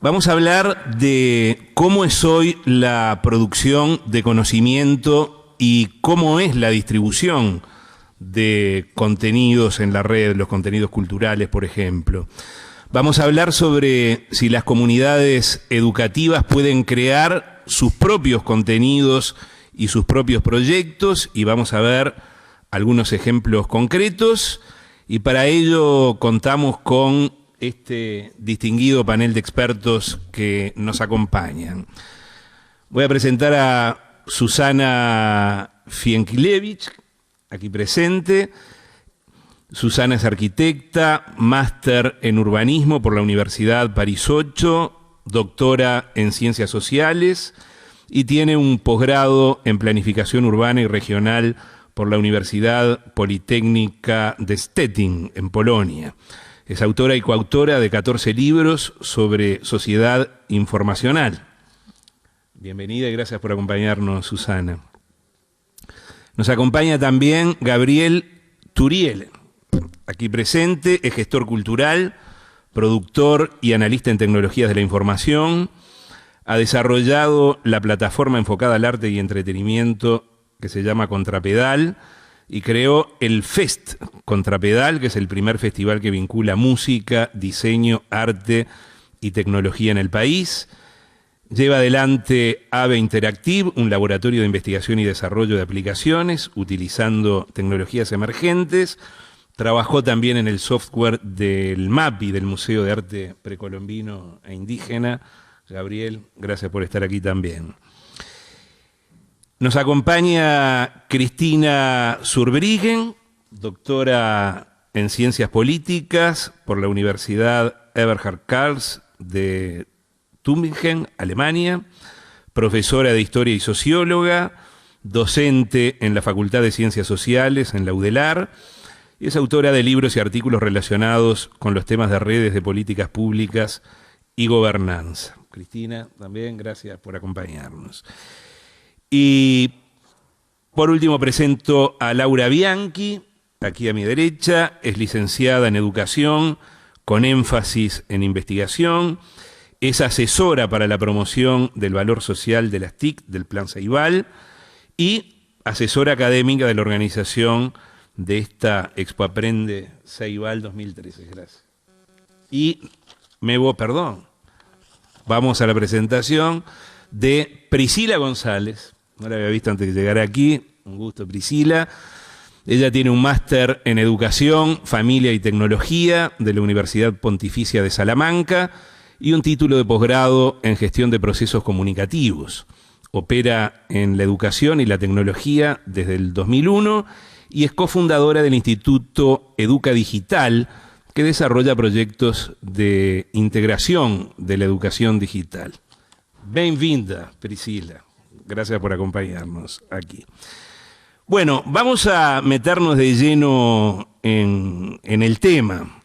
Vamos a hablar de cómo es hoy la producción de conocimiento y cómo es la distribución de contenidos en la red, los contenidos culturales, por ejemplo. Vamos a hablar sobre si las comunidades educativas pueden crear sus propios contenidos y sus propios proyectos, y vamos a ver algunos ejemplos concretos, y para ello contamos con este distinguido panel de expertos que nos acompañan. Voy a presentar a Susana Fienkiewicz, aquí presente. Susana es arquitecta, máster en urbanismo por la Universidad París 8, doctora en ciencias sociales y tiene un posgrado en planificación urbana y regional por la Universidad Politécnica de Stettin, en Polonia. Es autora y coautora de 14 libros sobre sociedad informacional. Bienvenida y gracias por acompañarnos, Susana. Nos acompaña también Gabriel Turiel, aquí presente, es gestor cultural, productor y analista en tecnologías de la información. Ha desarrollado la plataforma enfocada al arte y entretenimiento que se llama Contrapedal y creó el Fest Contrapedal, que es el primer festival que vincula música, diseño, arte y tecnología en el país. Lleva adelante AVE Interactive, un laboratorio de investigación y desarrollo de aplicaciones utilizando tecnologías emergentes. Trabajó también en el software del MAPI, del Museo de Arte Precolombino e Indígena. Gabriel, gracias por estar aquí también. Nos acompaña Cristina Zurbriggen, doctora en Ciencias Políticas por la Universidad Eberhard Karls de Tübingen, Alemania, profesora de Historia y Socióloga, docente en la Facultad de Ciencias Sociales en la UDELAR, y es autora de libros y artículos relacionados con los temas de redes de políticas públicas y gobernanza. Cristina, también gracias por acompañarnos. Y por último presento a Laura Bianchi, aquí a mi derecha, es licenciada en Educación con énfasis en investigación, es asesora para la promoción del valor social de las TIC del Plan Ceibal y asesora académica de la organización de esta Expo Aprende Ceibal 2013. Gracias. Y vamos a la presentación de Priscila González. No la había visto antes de llegar aquí. Un gusto, Priscila. Ella tiene un máster en Educación, Familia y Tecnología de la Universidad Pontificia de Salamanca y un título de posgrado en Gestión de Procesos Comunicativos. Opera en la educación y la tecnología desde el 2001 y es cofundadora del Instituto Educa Digital, que desarrolla proyectos de integración de la educación digital. Bienvenida, Priscila. Gracias por acompañarnos aquí. Bueno, vamos a meternos de lleno en el tema.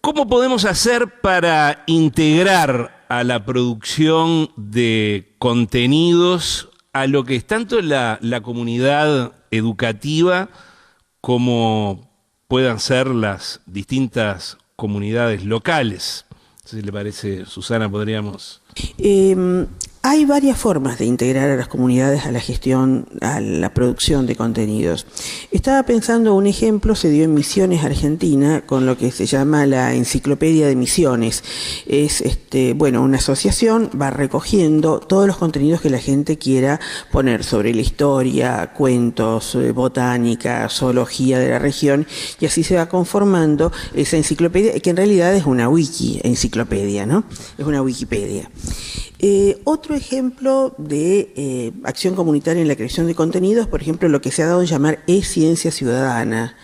¿Cómo podemos hacer para integrar a la producción de contenidos a lo que es tanto la comunidad educativa como puedan ser las distintas comunidades locales? Si le parece, Susana, podríamos... Hay varias formas de integrar a las comunidades a la gestión, a la producción de contenidos. Estaba pensando un ejemplo, se dio en Misiones, Argentina, con lo que se llama la Enciclopedia de Misiones. Es una asociación, va recogiendo todos los contenidos que la gente quiera poner sobre la historia, cuentos, botánica, zoología de la región, y así se va conformando esa enciclopedia, que en realidad es una enciclopedia, ¿no? Es una Wikipedia. Otro ejemplo de acción comunitaria en la creación de contenidos, por ejemplo, lo que se ha dado en llamar e-ciencia ciudadana.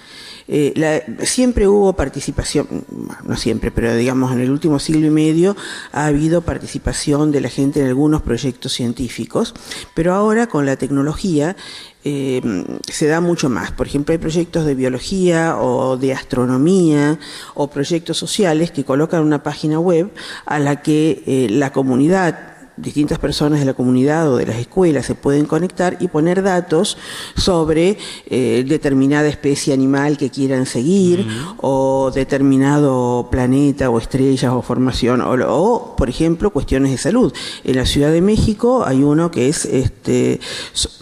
Siempre hubo participación, no siempre, pero digamos en el último siglo y medio ha habido participación de la gente en algunos proyectos científicos, pero ahora con la tecnología se da mucho más. Por ejemplo, hay proyectos de biología o de astronomía o proyectos sociales que colocan una página web a la que la comunidad distintas personas de la comunidad o de las escuelas se pueden conectar y poner datos sobre determinada especie animal que quieran seguir, o determinado planeta o estrellas o formación, o por ejemplo, cuestiones de salud. En la Ciudad de México hay uno que es,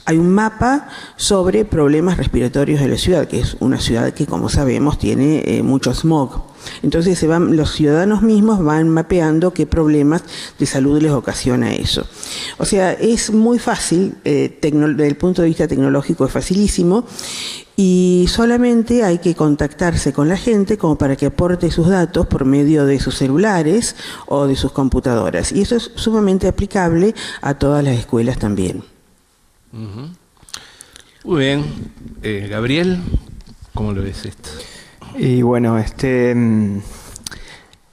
hay un mapa sobre problemas respiratorios de la ciudad, que es una ciudad que, como sabemos, tiene mucho smog. Entonces los ciudadanos mismos van mapeando qué problemas de salud les ocasiona eso. O sea, es muy fácil, desde el punto de vista tecnológico es facilísimo, y solamente hay que contactarse con la gente como para que aporte sus datos por medio de sus celulares o de sus computadoras. Y eso es sumamente aplicable a todas las escuelas también. Muy bien. Gabriel, ¿cómo lo ves esto? Y bueno,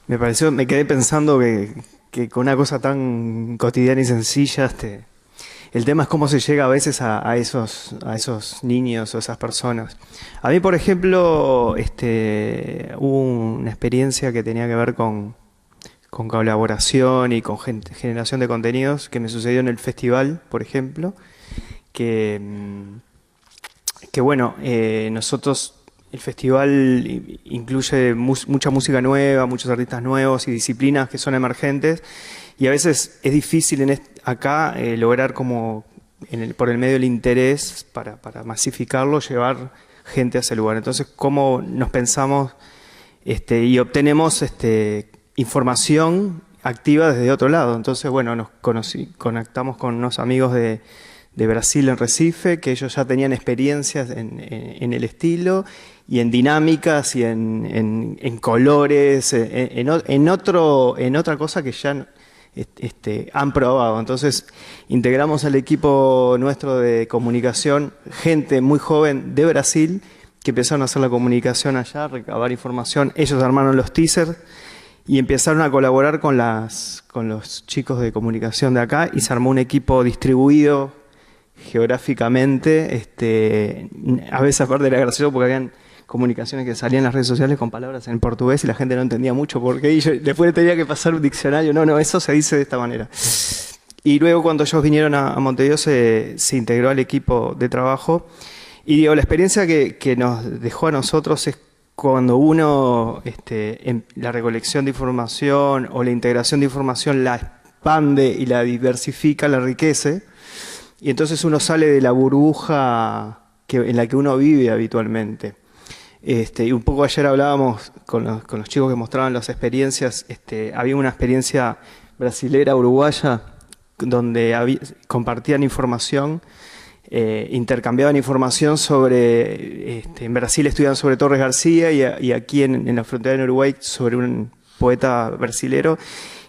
me quedé pensando que con una cosa tan cotidiana y sencilla, el tema es cómo se llega a veces a esos niños o esas personas. A mí, por ejemplo, hubo una experiencia que tenía que ver con colaboración y con generación de contenidos que me sucedió en el festival, por ejemplo, que bueno, nosotros... El festival incluye mucha música nueva, muchos artistas nuevos y disciplinas que son emergentes, y a veces es difícil acá lograr como por el medio del interés para masificarlo, llevar gente a ese lugar. Entonces, ¿cómo nos pensamos y obtenemos información activa desde otro lado? Entonces, bueno, nos conectamos con unos amigos de Brasil en Recife, que ellos ya tenían experiencias en el estilo y en dinámicas y en colores, en otra cosa que ya han probado. Entonces integramos al equipo nuestro de comunicación gente muy joven de Brasil que empezaron a hacer la comunicación allá, recabar información. Ellos armaron los teasers y empezaron a colaborar con los chicos de comunicación de acá, y se armó un equipo distribuido geográficamente. A veces aparte era gracioso porque habían comunicaciones que salían en las redes sociales con palabras en portugués y la gente no entendía mucho por qué, y yo después le tenía que pasar un diccionario. No, eso se dice de esta manera. Y luego, cuando ellos vinieron a Montevideo, se integró al equipo de trabajo, y digo, la experiencia que nos dejó a nosotros es cuando uno la recolección de información o la integración de información la expande y la diversifica, la enriquece, y entonces uno sale de la burbuja en la que uno vive habitualmente. Y un poco ayer hablábamos con los chicos que mostraban las experiencias. Había una experiencia brasilera, uruguaya, donde compartían información, intercambiaban información sobre... en Brasil estudian sobre Torres García, y aquí en la frontera en Uruguay sobre un poeta brasilero.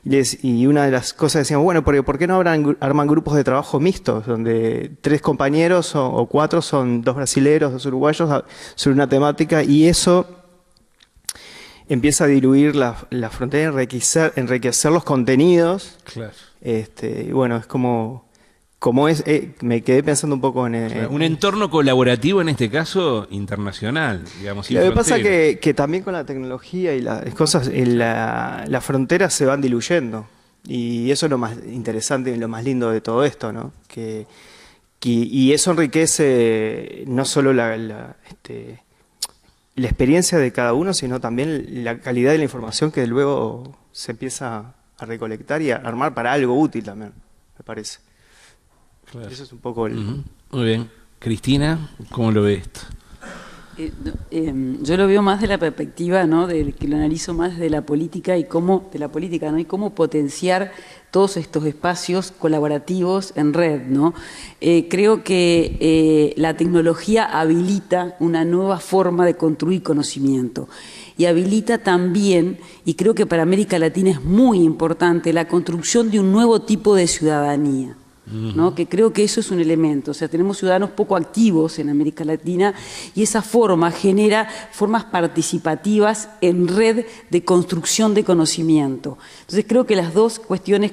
Y una de las cosas decíamos, bueno, ¿por qué no arman grupos de trabajo mixtos, donde 3 compañeros o 4 son 2 brasileros, 2 uruguayos, sobre una temática? Y eso empieza a diluir la frontera, enriquecer los contenidos. Claro. Y bueno, es como me quedé pensando un poco en... un entorno colaborativo, en este caso, internacional, digamos, sin Lo que pasa fronteras. que también con la tecnología y las cosas, las fronteras se van diluyendo. Y eso es lo más interesante y lo más lindo de todo esto, ¿no? Y eso enriquece no solo la experiencia de cada uno, sino también la calidad de la información que luego se empieza a recolectar y a armar para algo útil también, me parece. Claro. Eso es un poco el... Muy bien. Cristina, ¿cómo lo ves esto? Yo lo veo más de la perspectiva, ¿no?, que lo analizo más de la política y cómo potenciar todos estos espacios colaborativos en red, ¿no? Creo que la tecnología habilita una nueva forma de construir conocimiento, y habilita también, y creo que para América Latina es muy importante, la construcción de un nuevo tipo de ciudadanía, ¿no? Que creo que eso es un elemento. O sea, tenemos ciudadanos poco activos en América Latina, y esa forma genera formas participativas en red de construcción de conocimiento. Entonces creo que las dos cuestiones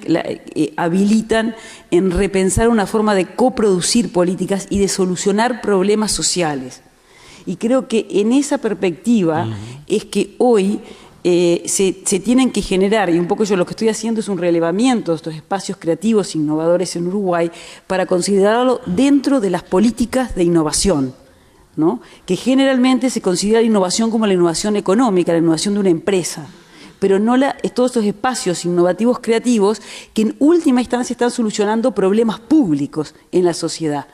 habilitan en repensar una forma de coproducir políticas y de solucionar problemas sociales. Y creo que en esa perspectiva es que hoy se tienen que generar, y un poco yo lo que estoy haciendo es un relevamiento de estos espacios creativos innovadores en Uruguay para considerarlo dentro de las políticas de innovación, ¿no? Que generalmente se considera la innovación como la innovación económica, la innovación de una empresa, pero no todos estos espacios innovativos creativos que en última instancia están solucionando problemas públicos en la sociedad,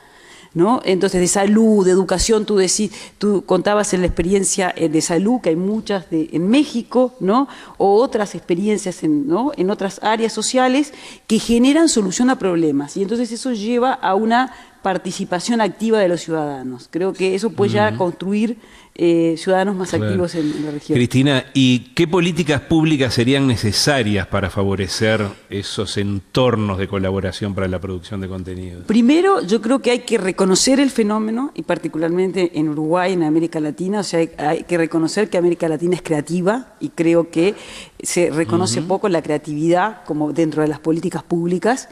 ¿no? Entonces, de salud, de educación, tú contabas en la experiencia de salud, que hay muchas en México, ¿no? O otras experiencias ¿no? en otras áreas sociales que generan solución a problemas. Y entonces eso lleva a una participación activa de los ciudadanos. Creo que eso puede ya construir ciudadanos más activos en la región. Cristina, ¿y qué políticas públicas serían necesarias para favorecer esos entornos de colaboración para la producción de contenidos? Primero, yo creo que hay que reconocer el fenómeno, y particularmente en Uruguay, en América Latina, o sea, hay que reconocer que América Latina es creativa, y creo que se reconoce poco la creatividad como dentro de las políticas públicas.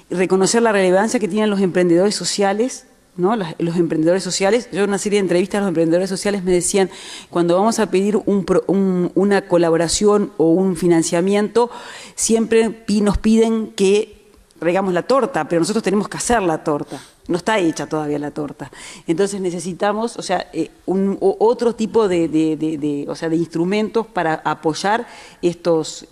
Reconocer la relevancia que tienen los emprendedores sociales, ¿no? Los emprendedores sociales. Yo en una serie de entrevistas a los emprendedores sociales me decían, cuando vamos a pedir una colaboración o un financiamiento, siempre nos piden que regamos la torta, pero nosotros tenemos que hacer la torta. No está hecha todavía la torta. Entonces necesitamos, o sea, otro tipo de instrumentos para apoyar estos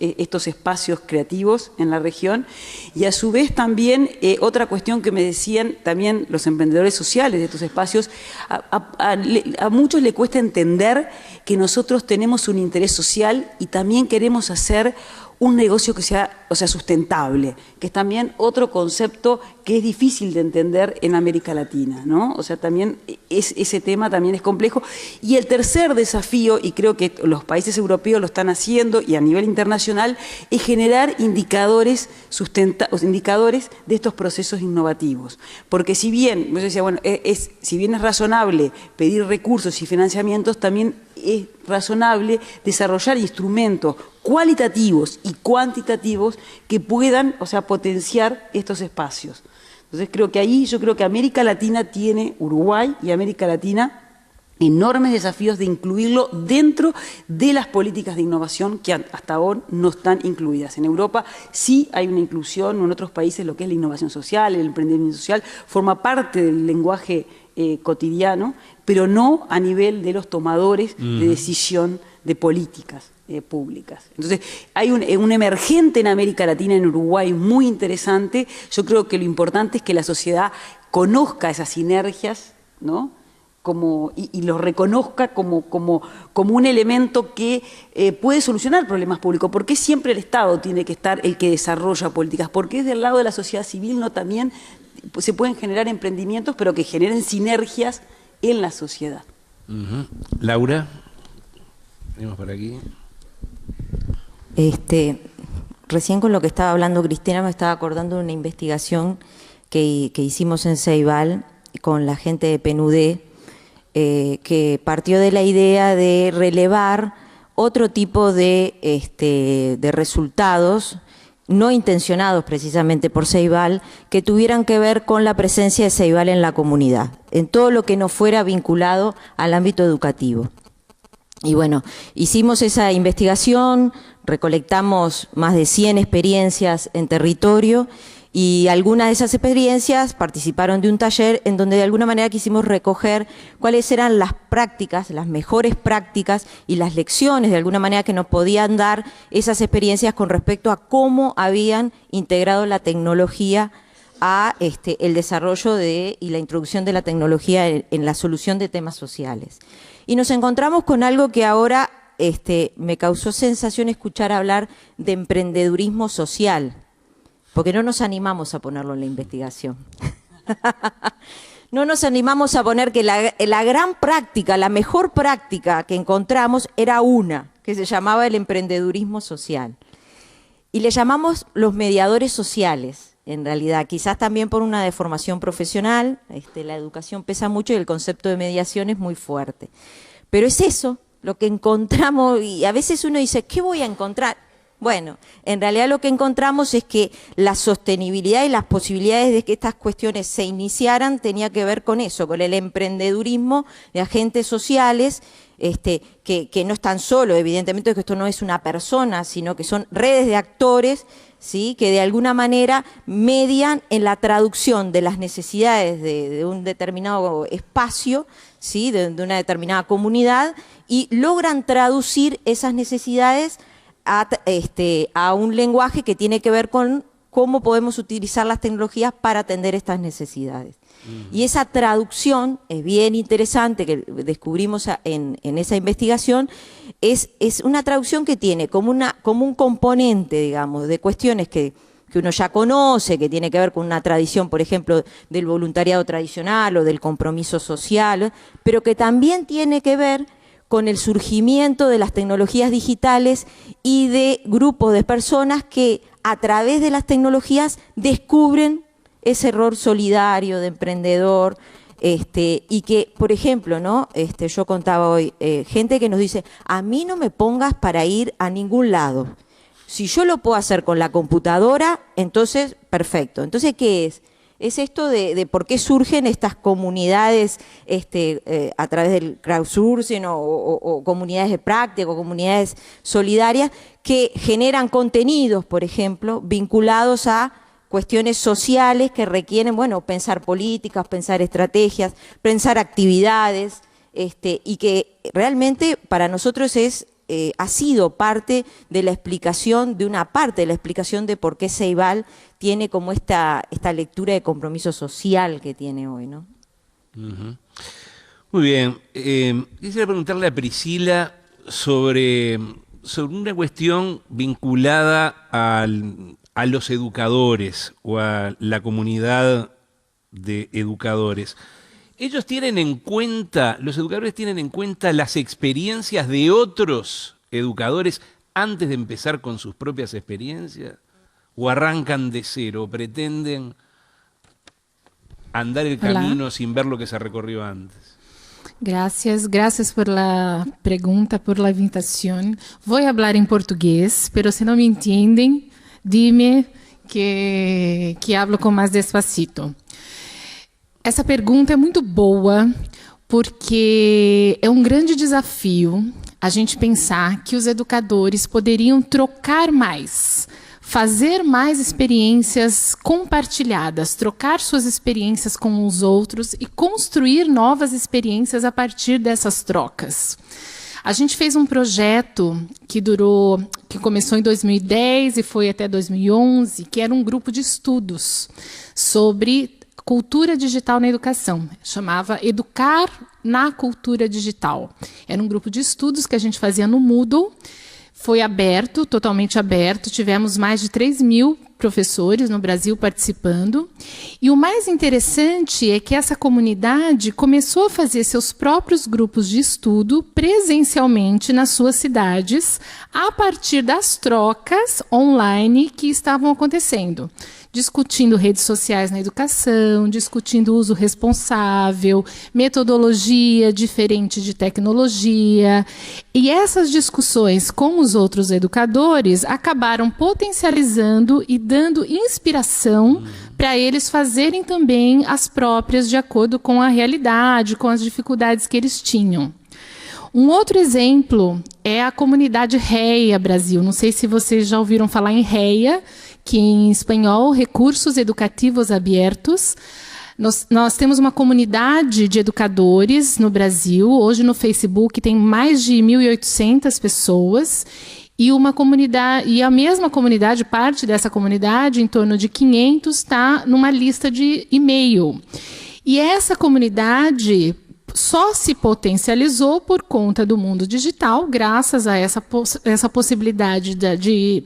espacios creativos en la región. Y a su vez también otra cuestión que me decían también los emprendedores sociales de estos espacios, a muchos les cuesta entender que nosotros tenemos un interés social y también queremos hacer un negocio que sea, o sea, sustentable, que es también otro concepto que es difícil de entender en América Latina, ¿no? O sea, también ese tema también es complejo. Y el tercer desafío, y creo que los países europeos lo están haciendo y a nivel internacional, es generar indicadores de estos procesos innovativos. Porque si bien, yo decía, bueno, si bien es razonable pedir recursos y financiamientos, también es razonable desarrollar instrumentos cualitativos y cuantitativos que puedan, o sea, potenciar estos espacios. Entonces creo que ahí, yo creo que América Latina tiene, Uruguay y América Latina, enormes desafíos de incluirlo dentro de las políticas de innovación que hasta ahora no están incluidas. En Europa sí hay una inclusión, en otros países lo que es la innovación social, el emprendimiento social, forma parte del lenguaje cotidiano, pero no a nivel de los tomadores de decisión de políticas públicas. Entonces, hay un emergente en América Latina, en Uruguay, muy interesante. Yo creo que lo importante es que la sociedad conozca esas sinergias, ¿no? Y lo reconozca como un elemento que puede solucionar problemas públicos. ¿Por qué siempre el Estado tiene que estar el que desarrolla políticas? Porque es del lado de la sociedad civil, ¿no? También se pueden generar emprendimientos, pero que generen sinergias en la sociedad. Laura, venimos por aquí. Recién con lo que estaba hablando Cristina me estaba acordando de una investigación que hicimos en Ceibal con la gente de PNUD, que partió de la idea de relevar otro tipo de resultados no intencionados precisamente por Ceibal, que tuvieran que ver con la presencia de Ceibal en la comunidad, en todo lo que no fuera vinculado al ámbito educativo. Y bueno, hicimos esa investigación, recolectamos más de 100 experiencias en territorio y algunas de esas experiencias participaron de un taller en donde de alguna manera quisimos recoger cuáles eran las prácticas, las mejores prácticas y las lecciones de alguna manera que nos podían dar esas experiencias con respecto a cómo habían integrado la tecnología a el desarrollo y la introducción de la tecnología en la solución de temas sociales. Y nos encontramos con algo que ahora me causó sensación escuchar hablar de emprendedurismo social, porque no nos animamos a ponerlo en la investigación. No nos animamos a poner que la gran práctica, la mejor práctica que encontramos era una, que se llamaba el emprendedurismo social. Y le llamamos los mediadores sociales, en realidad, quizás también por una deformación profesional, la educación pesa mucho y el concepto de mediación es muy fuerte. Pero es eso lo que encontramos, y a veces uno dice, ¿qué voy a encontrar? Bueno, en realidad lo que encontramos es que la sostenibilidad y las posibilidades de que estas cuestiones se iniciaran tenía que ver con eso, con el emprendedurismo de agentes sociales, que no están solos, evidentemente que esto no es una persona, sino que son redes de actores, ¿sí?, que de alguna manera median en la traducción de las necesidades de un determinado espacio, ¿sí?, de una determinada comunidad, y logran traducir esas necesidades a un lenguaje que tiene que ver con cómo podemos utilizar las tecnologías para atender estas necesidades. Y esa traducción es bien interesante, que descubrimos en esa investigación, es una traducción que tiene como un componente, digamos, de cuestiones que uno ya conoce, que tiene que ver con una tradición, por ejemplo, del voluntariado tradicional o del compromiso social, pero que también tiene que ver con el surgimiento de las tecnologías digitales y de grupos de personas que a través de las tecnologías descubren ese error solidario de emprendedor, y que, por ejemplo, ¿no? Yo contaba hoy, gente que nos dice, a mí no me pongas para ir a ningún lado. Si yo lo puedo hacer con la computadora, entonces, perfecto. Entonces, ¿qué es? Es esto de por qué surgen estas comunidades a través del crowdsourcing o comunidades de práctica o comunidades solidarias que generan contenidos, por ejemplo, vinculados a cuestiones sociales que requieren, bueno, pensar políticas, pensar estrategias, pensar actividades, y que realmente para nosotros ha sido parte de la explicación, de una parte de la explicación de por qué Ceibal tiene como esta lectura de compromiso social que tiene hoy, ¿no? Uh-huh. Muy bien. Quisiera preguntarle a Priscila sobre una cuestión vinculada a los educadores o a la comunidad de educadores. Ellos tienen en cuenta, los educadores tienen en cuenta las experiencias de otros educadores antes de empezar con sus propias experiencias, o arrancan de cero, pretenden andar el camino sin ver lo que se recorrió antes. Gracias por la pregunta, por la invitación. Voy a hablar en portugués, pero si no me entienden, dime que hablo com mais despacito. Essa pergunta é muito boa, porque é um grande desafio a gente pensar que os educadores poderiam trocar mais, fazer mais experiências compartilhadas, trocar suas experiências com os outros e construir novas experiências a partir dessas trocas. A gente fez um projeto que começou em 2010 e foi até 2011, que era um grupo de estudos sobre cultura digital na educação. Chamava Educar na Cultura Digital. Era um grupo de estudos que a gente fazia no Moodle. Foi aberto, totalmente aberto. Tivemos mais de 3.000 professores no Brasil participando. E o mais interessante é que essa comunidade começou a fazer seus próprios grupos de estudo presencialmente nas suas cidades, a partir das trocas online que estavam acontecendo. Discutindo redes sociais na educação, discutindo uso responsável, metodologia diferente de tecnologia. E essas discussões com os outros educadores acabaram potencializando e dando inspiração para eles fazerem também as próprias de acordo com a realidade, com as dificuldades que eles tinham. Um outro exemplo é a comunidade REA Brasil. Não sei se vocês já ouviram falar em REA, que em espanhol, Recursos Educativos Abertos. Nós temos uma comunidade de educadores no Brasil. Hoje no Facebook tem mais de 1.800 pessoas. E a mesma comunidade, parte dessa comunidade, em torno de 500, está numa lista de e-mail. E essa comunidade só se potencializou por conta do mundo digital, graças a essa possibilidade de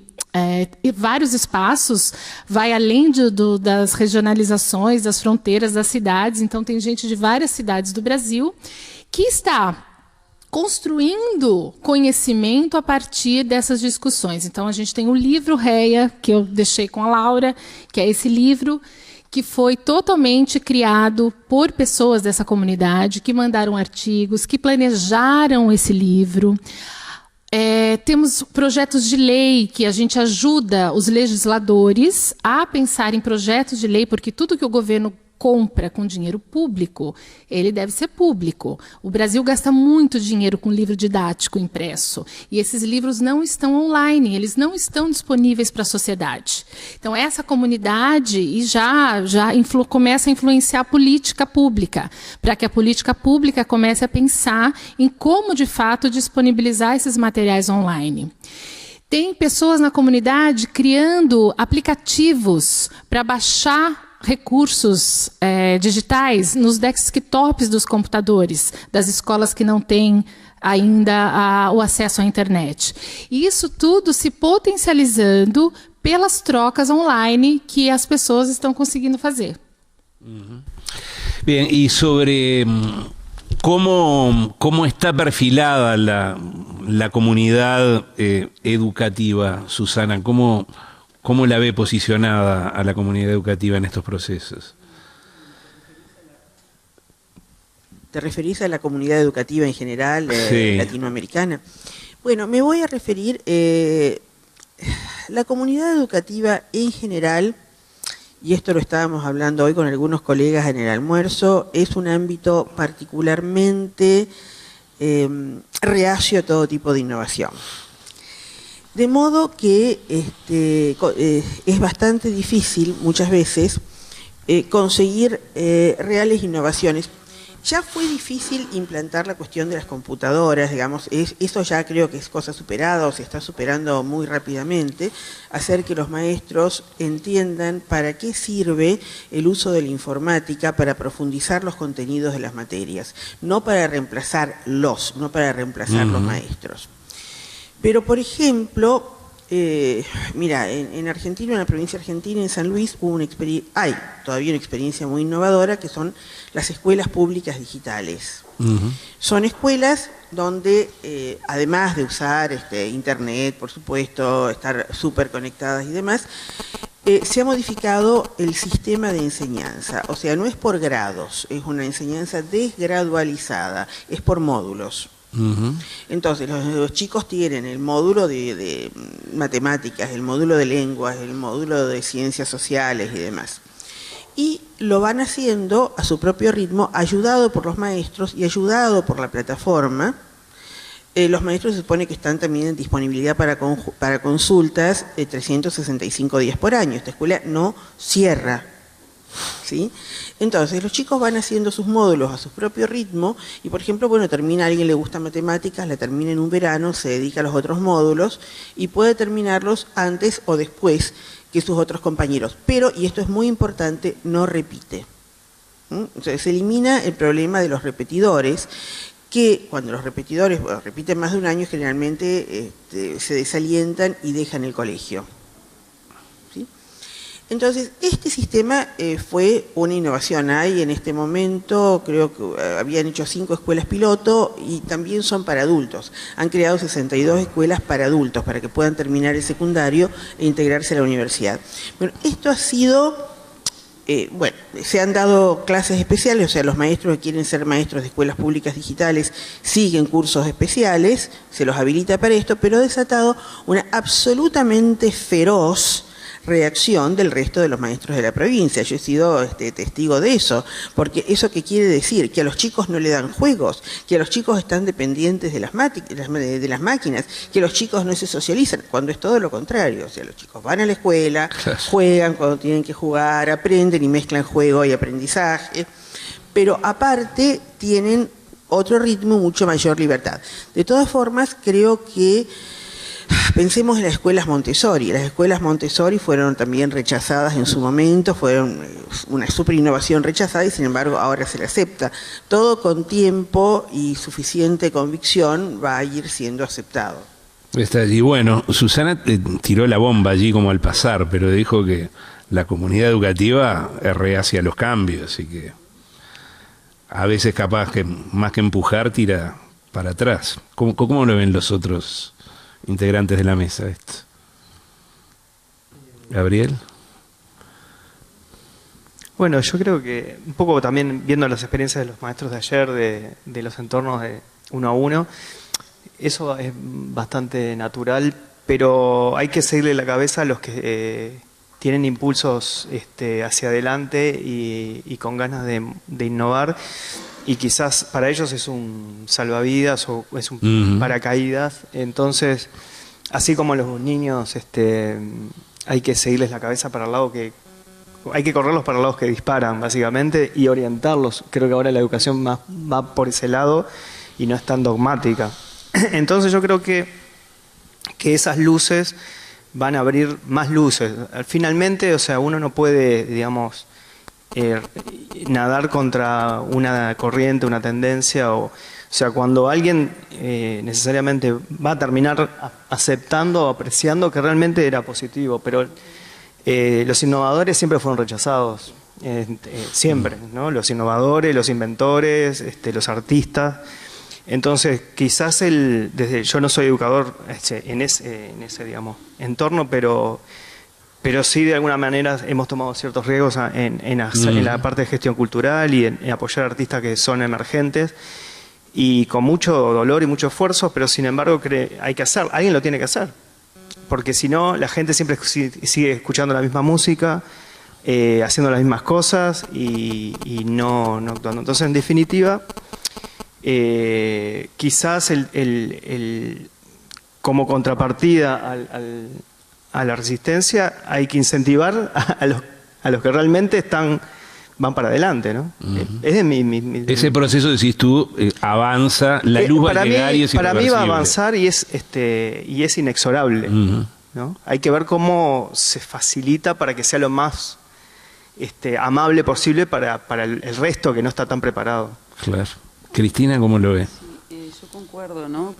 vários espaços, vai além das regionalizações, das fronteiras das cidades. Então, tem gente de várias cidades do Brasil que está construindo conhecimento a partir dessas discussões. Então, a gente tem o livro REA, que eu deixei com a Laura, que é esse livro que foi totalmente criado por pessoas dessa comunidade, que mandaram artigos, que planejaram esse livro. Temos projetos de lei que a gente ajuda os legisladores a pensar em projetos de lei, porque tudo que o governo compra com dinheiro público, ele deve ser público. O Brasil gasta muito dinheiro com livro didático impresso, e esses livros não estão online, eles não estão disponíveis para a sociedade. Então, essa comunidade começa a influenciar a política pública, para que a política pública comece a pensar em como, de fato, disponibilizar esses materiais online. Tem pessoas na comunidade criando aplicativos para baixar recursos digitais nos desktops dos computadores das escolas que não têm ainda o acesso à internet. E isso tudo se potencializando pelas trocas online que as pessoas estão conseguindo fazer. Bien, y sobre cómo está perfilada la comunidad educativa, Susana, ¿cómo la ve posicionada a la comunidad educativa en estos procesos? ¿Te referís a la comunidad educativa en general Sí. latinoamericana? Bueno, me voy a referir, la comunidad educativa en general, y esto lo estábamos hablando hoy con algunos colegas en el almuerzo, es un ámbito particularmente reacio a todo tipo de innovación. De modo que es bastante difícil muchas veces conseguir reales innovaciones. Ya fue difícil implantar la cuestión de las computadoras, digamos, eso ya creo que es cosa superada o se está superando muy rápidamente, hacer que los maestros entiendan para qué sirve el uso de la informática para profundizar los contenidos de las materias, no para reemplazarlos, no para reemplazar los maestros. Pero, por ejemplo, mira, en Argentina, en la provincia argentina, en San Luis, hay todavía una experiencia muy innovadora que son las escuelas públicas digitales. Son escuelas donde, además de usar internet, por supuesto, estar súper conectadas y demás, se ha modificado el sistema de enseñanza. O sea, no es por grados, es una enseñanza desgradualizada, es por módulos. Entonces, los chicos tienen el módulo de matemáticas, el módulo de lenguas, el módulo de ciencias sociales y demás. Y lo van haciendo a su propio ritmo, ayudado por los maestros y ayudado por la plataforma. Los maestros se supone que están también en disponibilidad para consultas 365 días por año. Esta escuela no cierra, ¿sí? Entonces, los chicos van haciendo sus módulos a su propio ritmo y, por ejemplo, bueno, a alguien le gusta matemáticas, la termina en un verano, se dedica a los otros módulos y puede terminarlos antes o después que sus otros compañeros. Pero, y esto es muy importante, no repite. Entonces, se elimina el problema de los repetidores, que cuando los repetidores repiten más de un año, generalmente se desalientan y dejan el colegio. Entonces, este sistema fue una innovación. Hay en este momento, creo que habían hecho 5 escuelas piloto y también son para adultos. Han creado 62 escuelas para adultos, para que puedan terminar el secundario e integrarse a la universidad. Bueno, esto ha sido, bueno, se han dado clases especiales, o sea, los maestros que quieren ser maestros de escuelas públicas digitales siguen cursos especiales, se los habilita para esto, pero ha desatado una absolutamente feroz reacción del resto de los maestros de la provincia. Yo he sido testigo de eso, porque ¿eso qué quiere decir? Que a los chicos no le dan juegos, que a los chicos están dependientes de las máquinas, que los chicos no se socializan, cuando es todo lo contrario. O sea, los chicos van a la escuela, juegan cuando tienen que jugar, aprenden y mezclan juego y aprendizaje, pero aparte tienen otro ritmo, mucho mayor libertad. De todas formas, creo que pensemos en las escuelas Montessori. Las escuelas Montessori fueron también rechazadas en su momento, fueron una super innovación rechazada y sin embargo ahora se le acepta. Todo con tiempo y suficiente convicción va a ir siendo aceptado. Está allí. Bueno, Susana tiró la bomba allí como al pasar, pero dijo que la comunidad educativa es reacia a los cambios y que a veces capaz que más que empujar tira para atrás. ¿Cómo lo ven los otros integrantes de la mesa esto? Gabriel. Bueno, yo creo que un poco también viendo las experiencias de los maestros de ayer, de los entornos de 1 a 1, Eso es bastante natural, pero hay que seguirle la cabeza a los que tienen impulsos hacia adelante y con ganas de innovar, y quizás para ellos es un salvavidas o es un paracaídas. Entonces, así como los niños, hay que seguirles la cabeza para el lado que... Hay que correrlos para los lados que disparan, básicamente, y orientarlos. Creo que ahora la educación más va por ese lado y no es tan dogmática. Entonces yo creo que esas luces van a abrir más luces. Finalmente, o sea, uno no puede, digamos, nadar contra una corriente, una tendencia. O sea, cuando alguien necesariamente va a terminar aceptando o apreciando que realmente era positivo, pero los innovadores siempre fueron rechazados, siempre, ¿no? Los innovadores, los inventores, los artistas. Entonces, quizás yo no soy educador en ese digamos, entorno, pero sí de alguna manera hemos tomado ciertos riesgos en la parte de gestión cultural y en apoyar artistas que son emergentes, y con mucho dolor y mucho esfuerzo, pero sin embargo hay que hacer, alguien lo tiene que hacer, porque si no la gente siempre sigue escuchando la misma música, haciendo las mismas cosas y no actuando. Entonces, en definitiva, quizás como contrapartida a la resistencia hay que incentivar a los que realmente van para adelante, ¿no? Ese proceso, decís tú, avanza, la luz va a llegar y es irreversible. Para mí va a avanzar y es inexorable, ¿no? Hay que ver cómo se facilita para que sea lo más amable posible para el resto que no está tan preparado. Claro. Cristina, ¿cómo lo ves? Yo concuerdo, ¿no?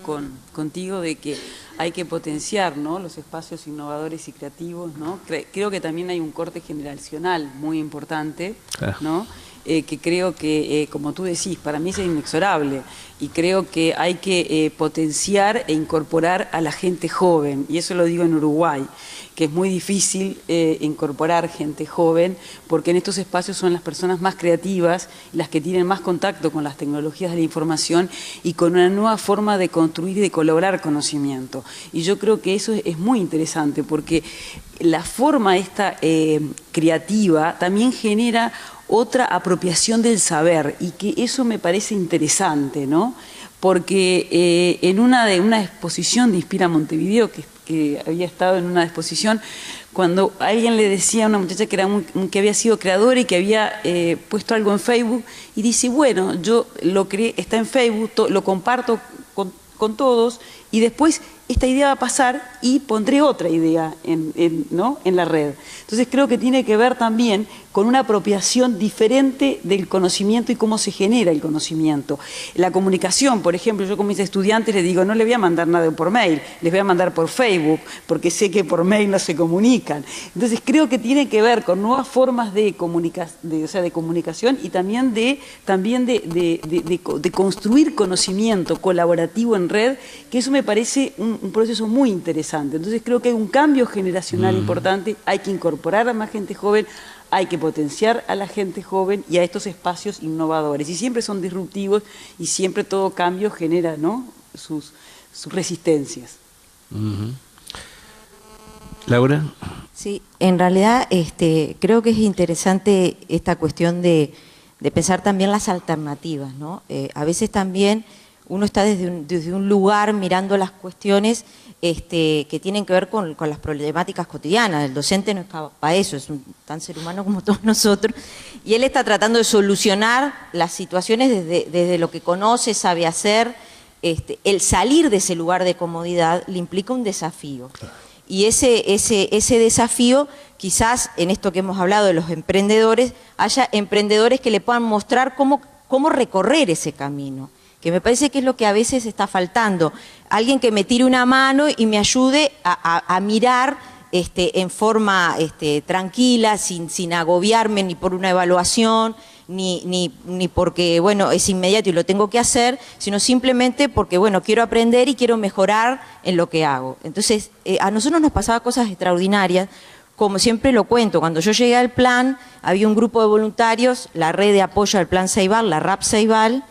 contigo de que hay que potenciar, ¿no? los espacios innovadores y creativos, ¿no? Creo que también hay un corte generacional muy importante, ¿no? Que creo que, como tú decís, para mí es inexorable, y creo que hay que potenciar e incorporar a la gente joven, y eso lo digo en Uruguay, que es muy difícil incorporar gente joven, porque en estos espacios son las personas más creativas, las que tienen más contacto con las tecnologías de la información y con una nueva forma de construir y de colaborar conocimiento. Y yo creo que eso es muy interesante, porque la forma esta creativa también genera otra apropiación del saber, y que eso me parece interesante, ¿no? Porque en una exposición de Inspira Montevideo, que había estado en una exposición, cuando alguien le decía a una muchacha que había sido creadora y que había puesto algo en Facebook, y dice, bueno, yo lo creé, está en Facebook, lo comparto con todos, y después esta idea va a pasar y pondré otra idea ¿no? en la red. Entonces creo que tiene que ver también con una apropiación diferente del conocimiento y cómo se genera el conocimiento. La comunicación, por ejemplo, yo con mis estudiantes les digo, no les voy a mandar nada por mail, les voy a mandar por Facebook, porque sé que por mail no se comunican. Entonces creo que tiene que ver con nuevas formas de comunicación y también de construir conocimiento colaborativo en red, que eso me parece un proceso muy interesante. Entonces creo que hay un cambio generacional importante, hay que incorporar a más gente joven, hay que potenciar a la gente joven y a estos espacios innovadores. Y siempre son disruptivos y siempre todo cambio genera, ¿no? sus resistencias. Laura. Sí, en realidad creo que es interesante esta cuestión de pensar también las alternativas, ¿no? A veces también uno está desde un lugar mirando las cuestiones que tienen que ver con las problemáticas cotidianas. El docente no es para eso, es un tan ser humano como todos nosotros, y él está tratando de solucionar las situaciones desde lo que conoce, sabe hacer. El salir de ese lugar de comodidad le implica un desafío. Claro. Y ese desafío, quizás en esto que hemos hablado de los emprendedores, haya emprendedores que le puedan mostrar cómo recorrer ese camino, que me parece que es lo que a veces está faltando. Alguien que me tire una mano y me ayude a mirar en forma tranquila, sin agobiarme ni por una evaluación, ni porque, bueno, es inmediato y lo tengo que hacer, sino simplemente porque, bueno, quiero aprender y quiero mejorar en lo que hago. Entonces, a nosotros nos pasaba cosas extraordinarias, como siempre lo cuento. Cuando yo llegué al plan, había un grupo de voluntarios, la red de apoyo al Plan Ceibal, la RAP Ceibal,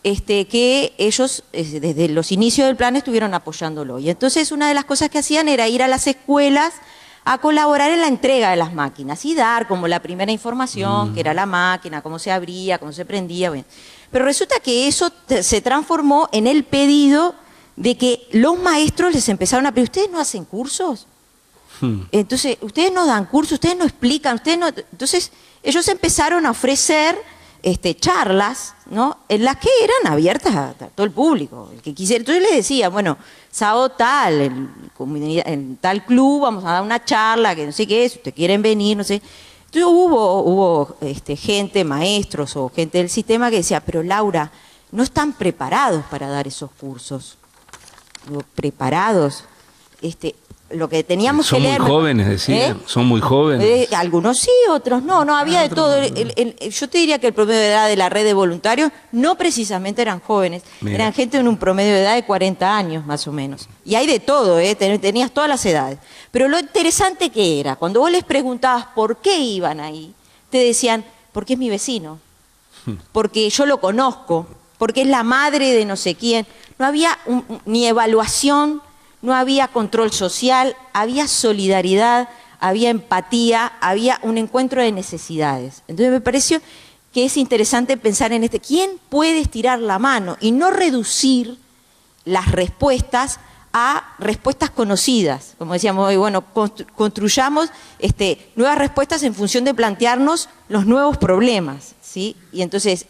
que ellos desde los inicios del plan estuvieron apoyándolo. Y entonces una de las cosas que hacían era ir a las escuelas a colaborar en la entrega de las máquinas y dar como la primera información, que era la máquina, cómo se abría, cómo se prendía. Bien. Pero resulta que eso se transformó en el pedido de que los maestros les empezaron a pedir, ¿ustedes no hacen cursos? Entonces, ustedes no dan cursos, ustedes no explican, ustedes no... Entonces, ellos empezaron a ofrecer charlas, ¿no? En las que eran abiertas a todo el público, el que quisiera. Entonces les decía, bueno, sábado tal, en tal club vamos a dar una charla, que no sé qué es, si ustedes quieren venir, no sé. Entonces hubo gente, maestros o gente del sistema que decía, pero Laura, no están preparados para dar esos cursos. Digo, preparados. Lo que teníamos son que leer... Son muy jóvenes, decía. Son muy jóvenes. Algunos sí, otros no. No había de todo. Yo te diría que el promedio de edad de la red de voluntarios no precisamente eran jóvenes. Mira. Eran gente en un promedio de edad de 40 años, más o menos. Y hay de todo, tenías todas las edades. Pero lo interesante que era, cuando vos les preguntabas por qué iban ahí, te decían, porque es mi vecino, porque yo lo conozco, porque es la madre de no sé quién. No había ni evaluación, no había control social, había solidaridad, había empatía, había un encuentro de necesidades. Entonces me pareció que es interesante pensar en ¿quién puede estirar la mano? Y no reducir las respuestas a respuestas conocidas. Como decíamos hoy, bueno, construyamos nuevas respuestas en función de plantearnos los nuevos problemas, ¿sí? Y entonces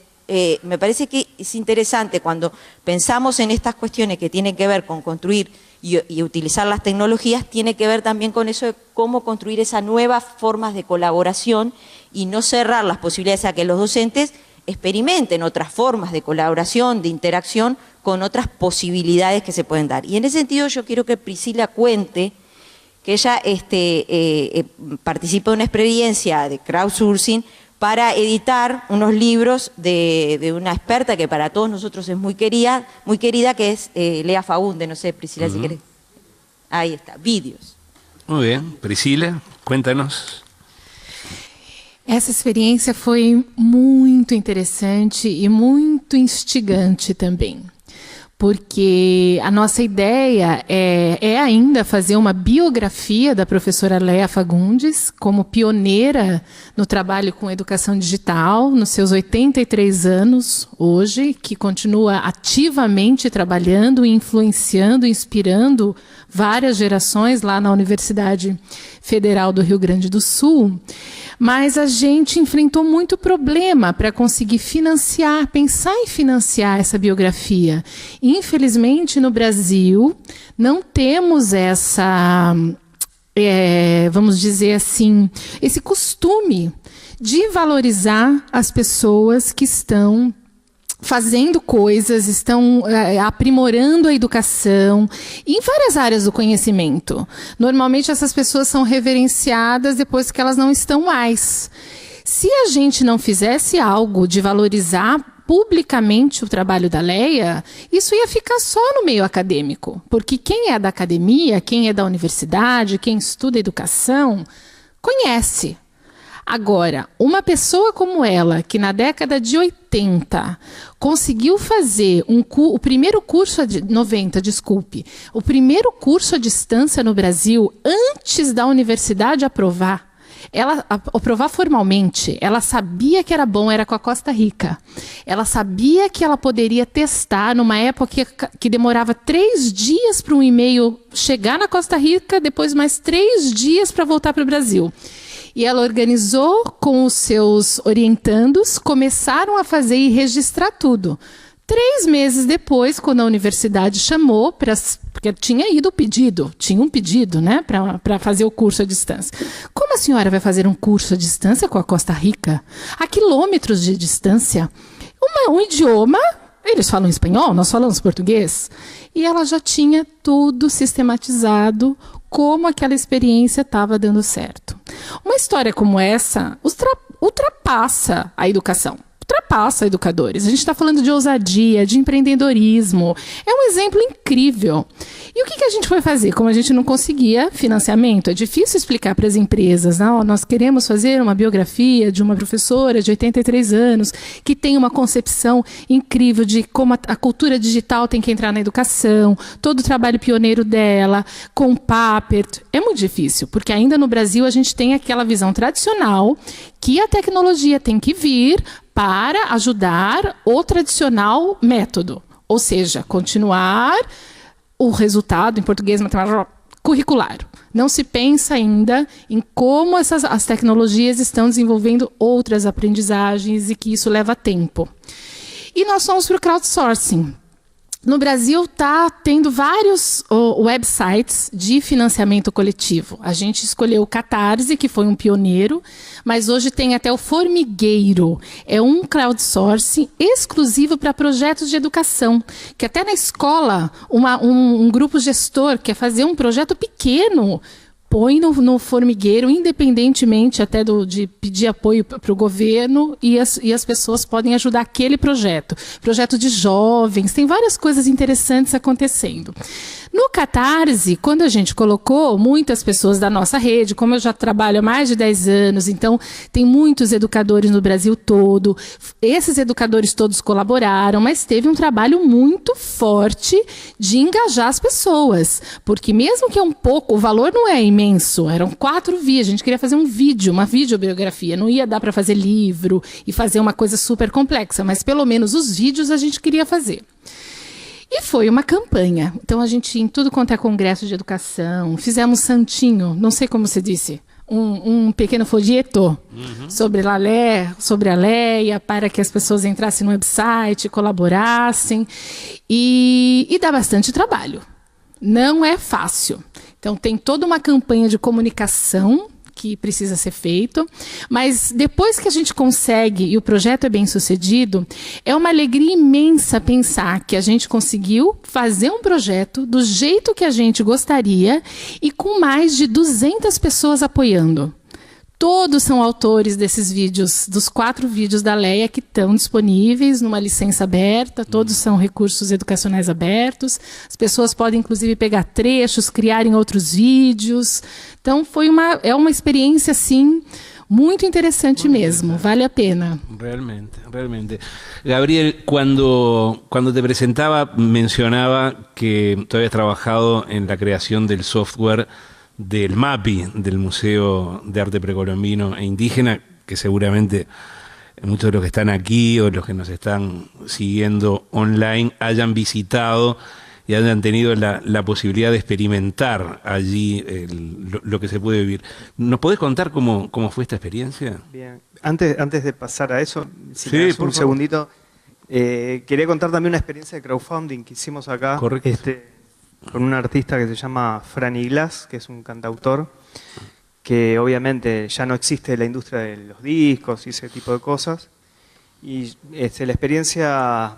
me parece que es interesante cuando pensamos en estas cuestiones que tienen que ver con construir y utilizar las tecnologías, tiene que ver también con eso de cómo construir esas nuevas formas de colaboración y no cerrar las posibilidades a que los docentes experimenten otras formas de colaboración, de interacción con otras posibilidades que se pueden dar. Y en ese sentido yo quiero que Priscila cuente que ella participa de una experiencia de crowdsourcing para editar unos libros de una experta que para todos nosotros es muy querida, que es Lea Fagunde. No sé, Priscila, si querés. Ahí está, vídeos. Muy bien. Priscila, cuéntanos. Essa experiência foi muito interessante e muito instigante também, porque a nossa ideia é ainda fazer uma biografia da professora Lea Fagundes, como pioneira no trabalho com educação digital, nos seus 83 anos hoje, que continua ativamente trabalhando, influenciando, inspirando várias gerações lá na Universidade Federal do Rio Grande do Sul. Mas a gente enfrentou muito problema para conseguir pensar em financiar essa biografia. Infelizmente, no Brasil, não temos essa, vamos dizer assim, esse costume de valorizar as pessoas que estão fazendo coisas, estão aprimorando a educação em várias áreas do conhecimento. Normalmente essas pessoas são reverenciadas depois que elas não estão mais. Se a gente não fizesse algo de valorizar publicamente o trabalho da Lea, isso ia ficar só no meio acadêmico, porque quem é da academia, quem é da universidade, quem estuda educação, conhece. Agora, uma pessoa como ela, que na década de 80 conseguiu fazer o primeiro curso, 90, desculpe, o primeiro curso à distância no Brasil, antes da universidade aprovar formalmente, ela sabia que era bom, era com a Costa Rica. Ela sabia que ela poderia testar numa época que demorava 3 dias para um e-mail chegar na Costa Rica, depois mais 3 dias para voltar para o Brasil. E ela organizou com os seus orientandos, começaram a fazer e registrar tudo. 3 meses depois, quando a universidade chamou, porque tinha ido o pedido, tinha um pedido, né, para fazer o curso à distância. Como a senhora vai fazer um curso à distância com a Costa Rica? A quilômetros de distância. Um idioma, eles falam espanhol, nós falamos português. E ela já tinha tudo sistematizado, como aquela experiência estava dando certo. Uma história como essa ultrapassa a educação. ultrapassa educadores. A gente está falando de ousadia, de empreendedorismo. É um exemplo incrível. E o que a gente foi fazer? Como a gente não conseguia financiamento, é difícil explicar para as empresas. Nós queremos fazer uma biografia de uma professora de 83 anos que tem uma concepção incrível de como a cultura digital tem que entrar na educação, todo o trabalho pioneiro dela, com o Papert. É muito difícil, porque ainda no Brasil a gente tem aquela visão tradicional que a tecnologia tem que vir para ajudar o tradicional método, ou seja, continuar o resultado em português matemática curricular. Não se pensa ainda em como as tecnologias estão desenvolvendo outras aprendizagens e que isso leva tempo. E nós fomos para o crowdsourcing. No Brasil está tendo vários websites de financiamento coletivo. A gente escolheu o Catarse, que foi um pioneiro, mas hoje tem até o Formigueiro. É um crowdsourcing exclusivo para projetos de educação, que até na escola um grupo gestor quer fazer um projeto pequeno, põe no formigueiro, independentemente até de pedir apoio para o governo, e as pessoas podem ajudar aquele projeto. Projeto de jovens, tem várias coisas interessantes acontecendo. No Catarse, quando a gente colocou, muitas pessoas da nossa rede, como eu já trabalho há mais de 10 anos, então tem muitos educadores no Brasil todo, esses educadores todos colaboraram, mas teve um trabalho muito forte de engajar as pessoas, porque mesmo que é um pouco, o valor não é imenso, eram 4 vídeos, a gente queria fazer um vídeo, uma videobiografia, não ia dar para fazer livro e fazer uma coisa super complexa, mas pelo menos os vídeos a gente queria fazer. E foi uma campanha. Então, a gente, em tudo quanto é congresso de educação, fizemos santinho, não sei como se disse, um pequeno folheto sobre a Leia, para que as pessoas entrassem no website, colaborassem. E dá bastante trabalho. Não é fácil. Então, tem toda uma campanha de comunicação que precisa ser feito, mas depois que a gente consegue e o projeto é bem sucedido, é uma alegria imensa pensar que a gente conseguiu fazer um projeto do jeito que a gente gostaria e com mais de 200 pessoas apoiando. Todos são autores desses vídeos, dos 4 vídeos da Leia que estão disponíveis numa licença aberta, todos são recursos educacionais abertos, as pessoas podem inclusive pegar trechos, criarem outros vídeos. Então é uma experiência assim muito interessante mesmo, vale a pena. Realmente, realmente. Gabriel, cuando te presentaba mencionaba que tú habías trabajado en la creación del software del MAPI, del Museo de Arte Precolombino e Indígena, que seguramente muchos de los que están aquí o los que nos están siguiendo online hayan visitado y hayan tenido la posibilidad de experimentar allí lo que se puede vivir. ¿Nos podés contar cómo fue esta experiencia? Bien, antes de pasar a eso, si me das un segundito, quería contar también una experiencia de crowdfunding que hicimos acá. Correcto. Con un artista que se llama Franny Glass, que es un cantautor, que obviamente ya no existe la industria de los discos y ese tipo de cosas. Y la experiencia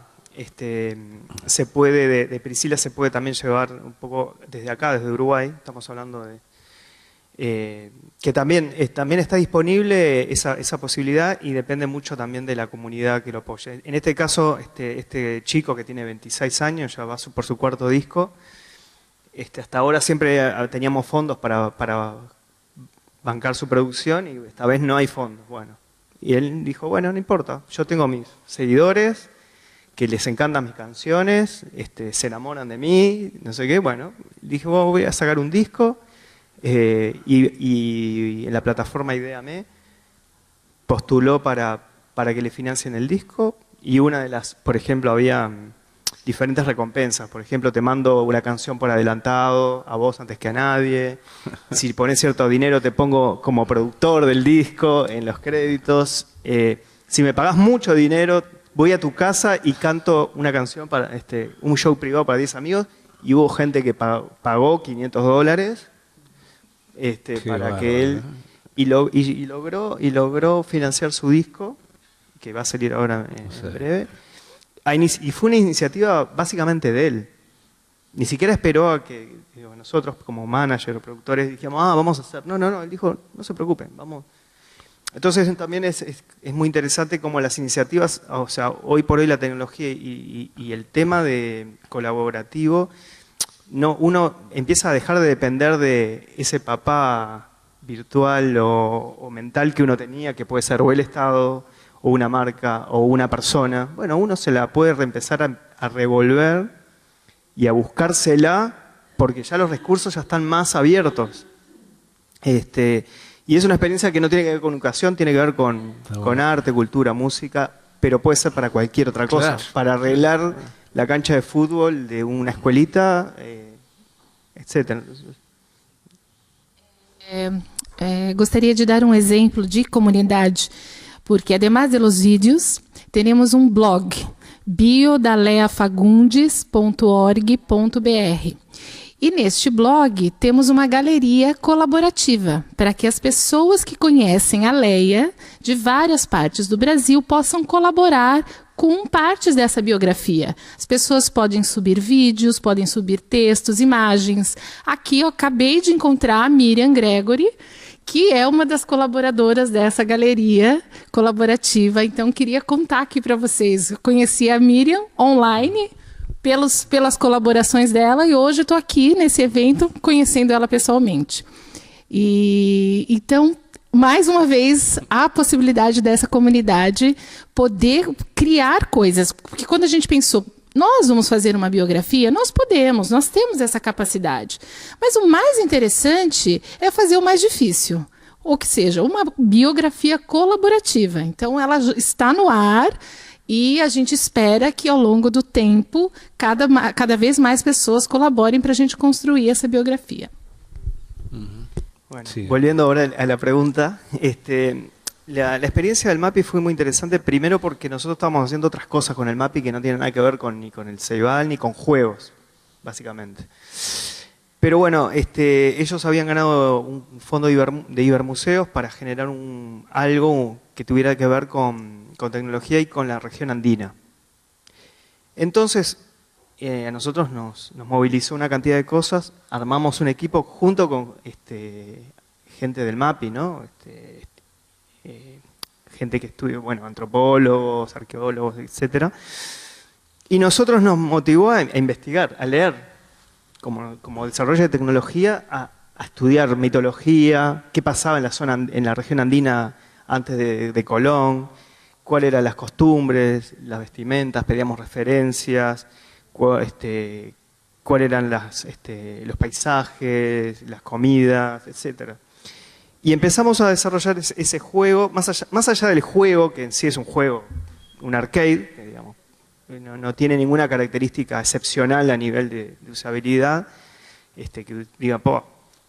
se puede de Priscila se puede también llevar un poco desde acá, desde Uruguay. Estamos hablando de que también está disponible esa posibilidad y depende mucho también de la comunidad que lo apoye. En este caso, este chico que tiene 26 años, ya va por su 4º disco. Hasta ahora siempre teníamos fondos para bancar su producción y esta vez no hay fondos. Bueno, y él dijo, bueno, no importa, yo tengo mis seguidores que les encantan mis canciones, se enamoran de mí, no sé qué. Bueno, dije, bueno, voy a sacar un disco y en la plataforma Ideame postuló para que le financien el disco y una de las, por ejemplo, había diferentes recompensas. Por ejemplo, te mando una canción por adelantado, a vos antes que a nadie. Si pones cierto dinero, te pongo como productor del disco en los créditos. Si me pagás mucho dinero, voy a tu casa y canto una canción para un show privado para 10 amigos. Y hubo gente que pagó $500 para que él... Y logró financiar su disco, que va a salir ahora en breve. Y fue una iniciativa básicamente de él. Ni siquiera esperó a que nosotros como manager o productores dijimos, vamos a hacer. No, él dijo, no se preocupen, vamos. Entonces también es muy interesante cómo las iniciativas, o sea, hoy por hoy la tecnología y el tema de colaborativo, uno empieza a dejar de depender de ese papá virtual o mental que uno tenía, que puede ser o el Estado, o una marca, o una persona. Bueno, uno se la puede reempezar a revolver y a buscársela, porque ya los recursos ya están más abiertos. Y es una experiencia que no tiene que ver con educación, tiene que ver con arte, cultura, música, pero puede ser para cualquier otra cosa. Claro. Para arreglar la cancha de fútbol de una escuelita, etc. Gostaria de dar exemplo de comunidade, porque además de los vídeos, temos blog, biodaleafagundes.org.br. E neste blog temos uma galeria colaborativa para que as pessoas que conhecem a Leia de várias partes do Brasil possam colaborar com partes dessa biografia. As pessoas podem subir vídeos, podem subir textos, imagens. Aqui eu acabei de encontrar a Miriam Gregory, que é uma das colaboradoras dessa galeria colaborativa. Então, queria contar aqui para vocês. Eu conheci a Miriam online pelas colaborações dela e hoje estou aqui nesse evento conhecendo ela pessoalmente. E então, mais uma vez, há a possibilidade dessa comunidade poder criar coisas. Porque quando a gente pensou, nós vamos fazer uma biografia, nós podemos, nós temos essa capacidade. Mas o mais interessante é fazer o mais difícil. Ou que seja, uma biografia colaborativa. Então, ela está no ar e a gente espera que ao longo do tempo, cada vez mais pessoas colaborem para a gente construir essa biografia. Bueno, Sí. volviendo ahora a la pregunta, la experiencia del MAPI fue muy interesante, primero porque nosotros estábamos haciendo otras cosas con el MAPI que no tienen nada que ver ni con el Ceibal ni con juegos, básicamente. Pero bueno, ellos habían ganado un fondo de Ibermuseos para generar algo que tuviera que ver con tecnología y con la región andina. Entonces, a nosotros nos movilizó una cantidad de cosas, armamos un equipo junto con gente del MAPI, ¿no? Gente que estudia, bueno, antropólogos, arqueólogos, etc. Y nosotros nos motivó a investigar, a leer, como desarrollo de tecnología, a estudiar mitología, qué pasaba en la región andina antes de Colón, cuáles eran las costumbres, las vestimentas, pedíamos referencias, cuáles eran los paisajes, las comidas, etc. Y empezamos a desarrollar ese juego, más allá del juego, que en sí es un juego, un arcade, que digamos, no tiene ninguna característica excepcional a nivel de usabilidad, que diga,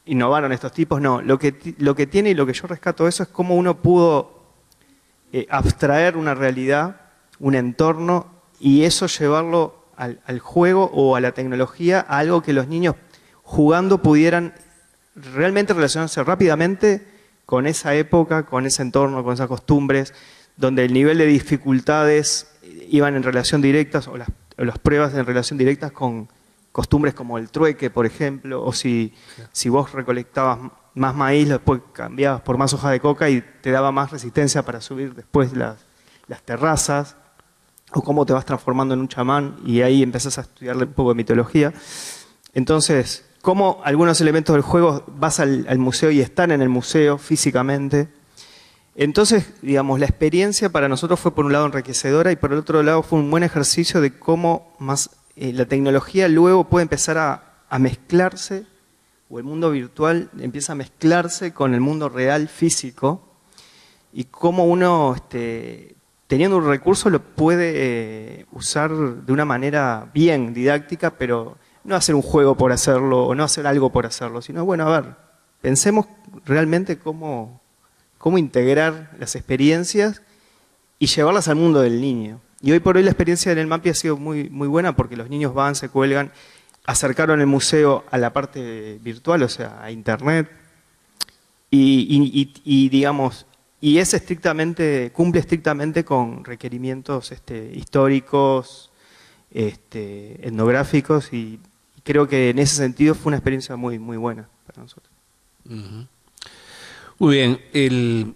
innovaron estos tipos, no. Lo que tiene y lo que yo rescato de eso es cómo uno pudo abstraer una realidad, un entorno, y eso llevarlo al juego o a la tecnología, a algo que los niños jugando pudieran realmente relacionarse rápidamente con esa época, con ese entorno, con esas costumbres, donde el nivel de dificultades iban en relación directa, o las pruebas en relación directa con costumbres como el trueque, por ejemplo, o si vos recolectabas más maíz, después cambiabas por más hoja de coca y te daba más resistencia para subir después las terrazas, o cómo te vas transformando en un chamán, y ahí empezás a estudiar un poco de mitología. Entonces, cómo algunos elementos del juego vas al museo y están en el museo físicamente. Entonces, digamos, la experiencia para nosotros fue por un lado enriquecedora y por el otro lado fue un buen ejercicio de cómo la tecnología luego puede empezar a mezclarse, o el mundo virtual empieza a mezclarse con el mundo real físico, y cómo uno, teniendo un recurso, lo puede usar de una manera bien didáctica, pero no hacer un juego por hacerlo, o no hacer algo por hacerlo, sino, bueno, a ver, pensemos realmente cómo integrar las experiencias y llevarlas al mundo del niño. Y hoy por hoy la experiencia en el MAPI ha sido muy, muy buena, porque los niños van, se cuelgan, acercaron el museo a la parte virtual, o sea, a internet, y digamos, y es cumple estrictamente con requerimientos históricos, etnográficos, y creo que en ese sentido fue una experiencia muy, muy buena para nosotros. Muy bien.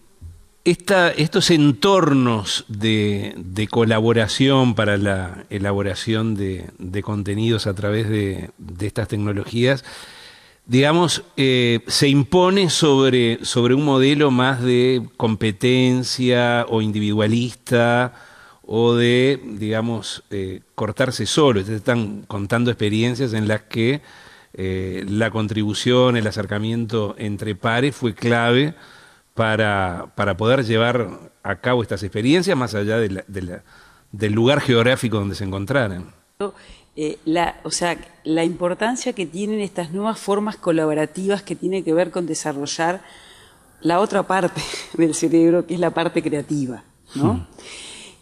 estos entornos de colaboración para la elaboración de contenidos a través de estas tecnologías, digamos, se impone sobre un modelo más de competencia o individualista o de, digamos, cortarse solo. Ustedes están contando experiencias en las que la contribución, el acercamiento entre pares fue clave para poder llevar a cabo estas experiencias más allá del lugar geográfico donde se encontraran. La importancia que tienen estas nuevas formas colaborativas que tienen que ver con desarrollar la otra parte del cerebro, que es la parte creativa, ¿no?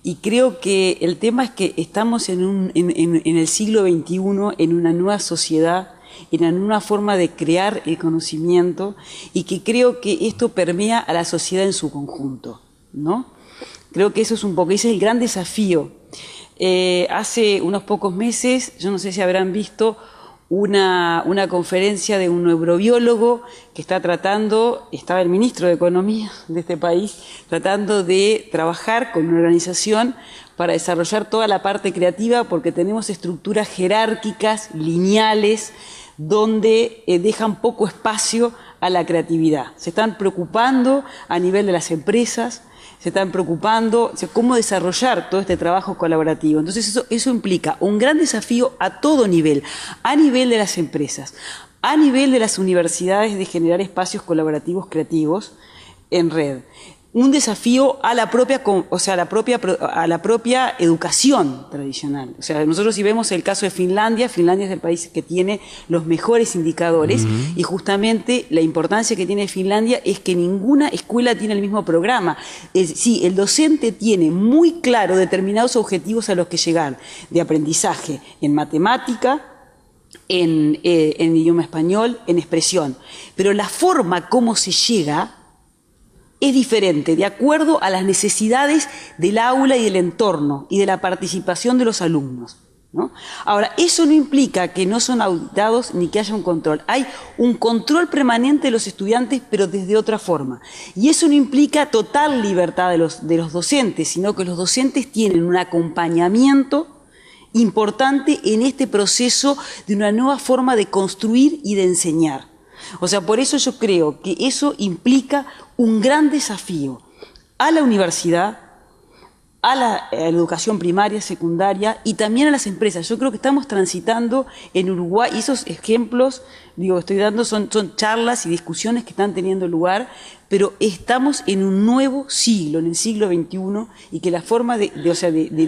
Y creo que el tema es que estamos en el siglo XXI, en una nueva sociedad, en una nueva forma de crear el conocimiento, y que creo que esto permea a la sociedad en su conjunto, ¿no? Creo que eso es ese es el gran desafío. Hace unos pocos meses, yo no sé si habrán visto una conferencia de un neurobiólogo que estaba el ministro de Economía de este país, tratando de trabajar con una organización para desarrollar toda la parte creativa, porque tenemos estructuras jerárquicas, lineales, donde dejan poco espacio a la creatividad. Se están preocupando a nivel de las empresas, se están preocupando de cómo desarrollar todo este trabajo colaborativo. Entonces eso implica un gran desafío a todo nivel, a nivel de las empresas, a nivel de las universidades, de generar espacios colaborativos creativos en red. Un desafío a la propia educación tradicional. O sea, nosotros si vemos el caso de Finlandia es el país que tiene los mejores indicadores, y justamente la importancia que tiene Finlandia es que ninguna escuela tiene el mismo programa. Sí, el docente tiene muy claro determinados objetivos a los que llegar, de aprendizaje en matemática, en idioma español, en expresión. Pero la forma como se llega es diferente, de acuerdo a las necesidades del aula y del entorno y de la participación de los alumnos, ¿no? Ahora, eso no implica que no son auditados ni que haya un control. Hay un control permanente de los estudiantes, pero desde otra forma. Y eso no implica total libertad de los docentes, sino que los docentes tienen un acompañamiento importante en este proceso de una nueva forma de construir y de enseñar. O sea, por eso yo creo que eso implica un gran desafío a la universidad, a la educación primaria, secundaria y también a las empresas. Yo creo que estamos transitando en Uruguay, y esos ejemplos, estoy dando, son charlas y discusiones que están teniendo lugar, pero estamos en un nuevo siglo, en el siglo XXI, y que la forma de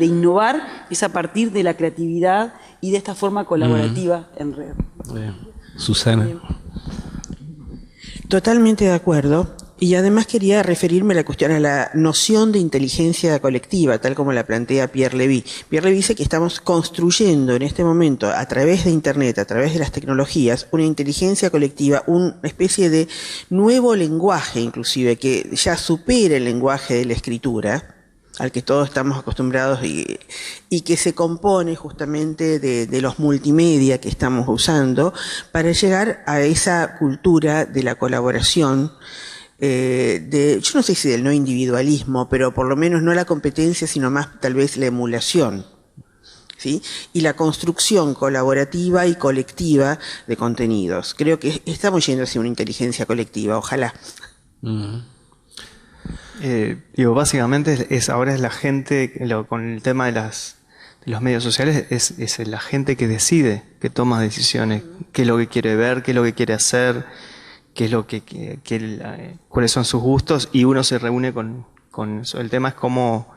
innovar es a partir de la creatividad y de esta forma colaborativa en red. Susana. Totalmente de acuerdo. Y además quería referirme a la noción de inteligencia colectiva, tal como la plantea Pierre Levy. Pierre Levy dice que estamos construyendo en este momento, a través de Internet, a través de las tecnologías, una inteligencia colectiva, una especie de nuevo lenguaje, inclusive, que ya supera el lenguaje de la escritura, al que todos estamos acostumbrados, y que se compone justamente de los multimedia que estamos usando para llegar a esa cultura de la colaboración, yo no sé si del no individualismo, pero por lo menos no la competencia, sino más tal vez la emulación, ¿sí? Y la construcción colaborativa y colectiva de contenidos. Creo que estamos yendo hacia una inteligencia colectiva, ojalá. Básicamente ahora es la gente, con el tema de los medios sociales, es la gente que decide, que toma decisiones, qué es lo que quiere ver, qué es lo que quiere hacer, qué es lo cuáles son sus gustos, y uno se reúne con eso. El tema es cómo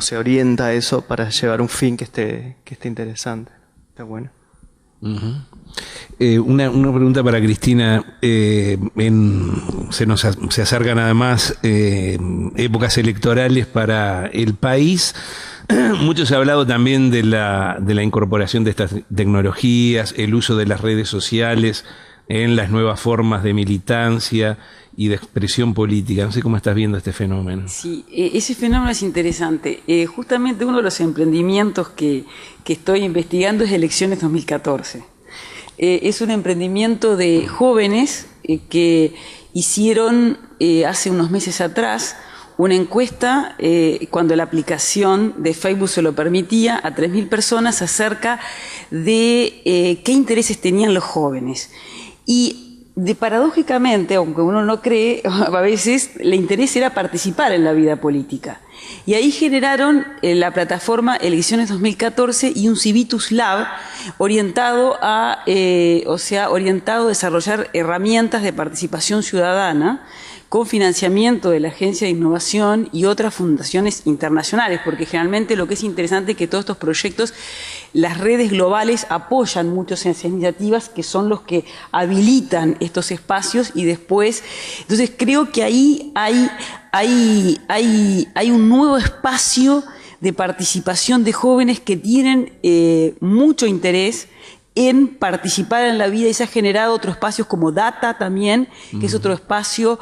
se orienta eso para llevar un fin que esté interesante. Está bueno. Una pregunta para Cristina. Se acercan además épocas electorales para el país. Mucho se ha hablado también de la incorporación de estas tecnologías, el uso de las redes sociales en las nuevas formas de militancia y de expresión política. No sé cómo estás viendo este fenómeno. Sí, ese fenómeno es interesante. Justamente uno de los emprendimientos que estoy investigando es Elecciones 2014. Es un emprendimiento de jóvenes que hicieron hace unos meses atrás una encuesta, cuando la aplicación de Facebook se lo permitía, a 3.000 personas acerca de qué intereses tenían los jóvenes. Y paradójicamente, aunque uno no cree, a veces el interés era participar en la vida política. Y ahí generaron la plataforma Elecciones 2014 y un Civitas Lab orientado a desarrollar herramientas de participación ciudadana con financiamiento de la Agencia de Innovación y otras fundaciones internacionales, porque generalmente lo que es interesante es que todos estos proyectos, las redes globales apoyan muchas iniciativas que son los que habilitan estos espacios y después, entonces creo que ahí hay un nuevo espacio de participación de jóvenes que tienen mucho interés en participar en la vida, y se ha generado otros espacios como Data también, que es otro espacio,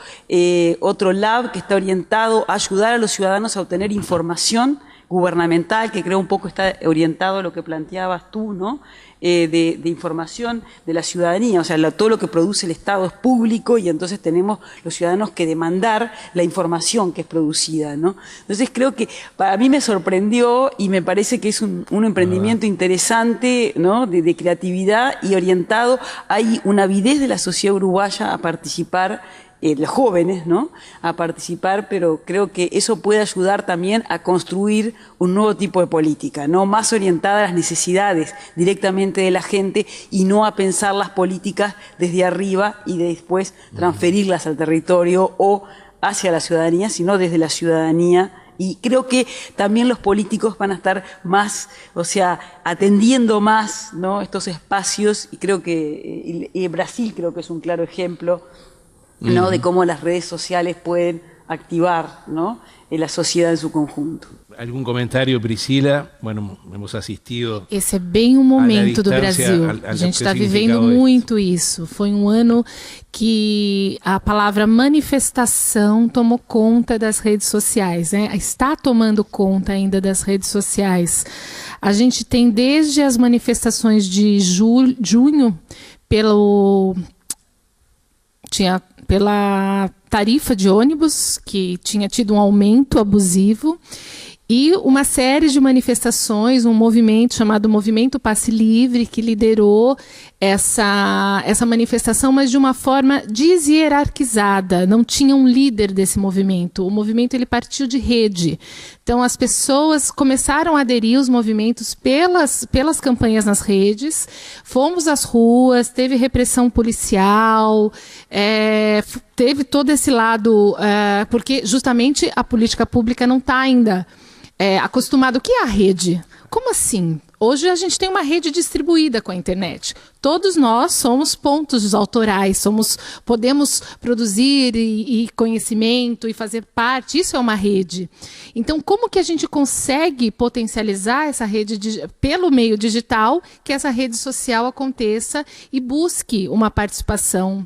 otro lab que está orientado a ayudar a los ciudadanos a obtener información gubernamental, que creo un poco está orientado a lo que planteabas tú, ¿no? De información de la ciudadanía, o sea, todo lo que produce el Estado es público y entonces tenemos los ciudadanos que demandar la información que es producida, ¿no? Entonces creo que para mí me sorprendió y me parece que es un emprendimiento interesante, ¿no? De creatividad y orientado. Hay una avidez de la sociedad uruguaya a participar, los jóvenes, ¿no? A participar, pero creo que eso puede ayudar también a construir un nuevo tipo de política, ¿no? Más orientada a las necesidades directamente de la gente y no a pensar las políticas desde arriba y después transferirlas al territorio o hacia la ciudadanía, sino desde la ciudadanía. Y creo que también los políticos van a estar más, o sea, atendiendo más, ¿no? Estos espacios, y creo que Brasil creo que es un claro ejemplo, ¿no? De cómo las redes sociales pueden activar, ¿no? En la sociedade em seu conjunto. ¿Algún comentario, Priscila? Bueno, hemos assistido. Esse é bem o momento do Brasil. A gente está vivendo muito isso. Foi um ano que a palavra manifestação tomou conta das redes sociais, né? Está tomando conta ainda das redes sociais. A gente tem desde as manifestações de junho pela tarifa de ônibus, que tinha tido um aumento abusivo, e uma série de manifestações, um movimento chamado Movimento Passe Livre, que liderou essa manifestação, mas de uma forma deshierarquizada. Não tinha um líder desse movimento. O movimento ele partiu de rede. Então, as pessoas começaram a aderir aos movimentos pelas campanhas nas redes. Fomos às ruas, teve repressão policial, teve todo esse lado, porque justamente a política pública não está ainda acostumado. O que é a rede? Como assim? Hoje a gente tem uma rede distribuída com a internet. Todos nós somos pontos autorais, podemos produzir e conhecimento e fazer parte. Isso é uma rede. Então, como que a gente consegue potencializar essa rede pelo meio digital, que essa rede social aconteça e busque uma participação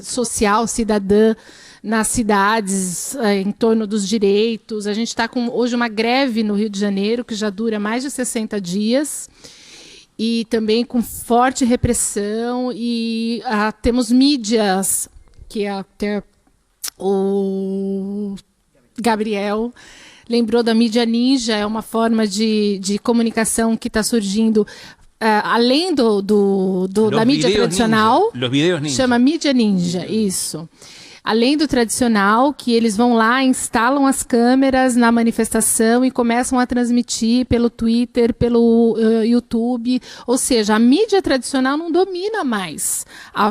social, cidadã, nas cidades, em torno dos direitos. A gente está com hoje uma greve no Rio de Janeiro, que já dura mais de 60 dias, e também com forte repressão, e temos mídias, que até o Gabriel lembrou da mídia ninja, é uma forma de comunicação que está surgindo, além da mídia tradicional, chama mídia ninja, isso. Além do tradicional, que eles vão lá, instalam as câmeras na manifestação e começam a transmitir pelo Twitter, pelo YouTube. Ou seja, a mídia tradicional não domina mais.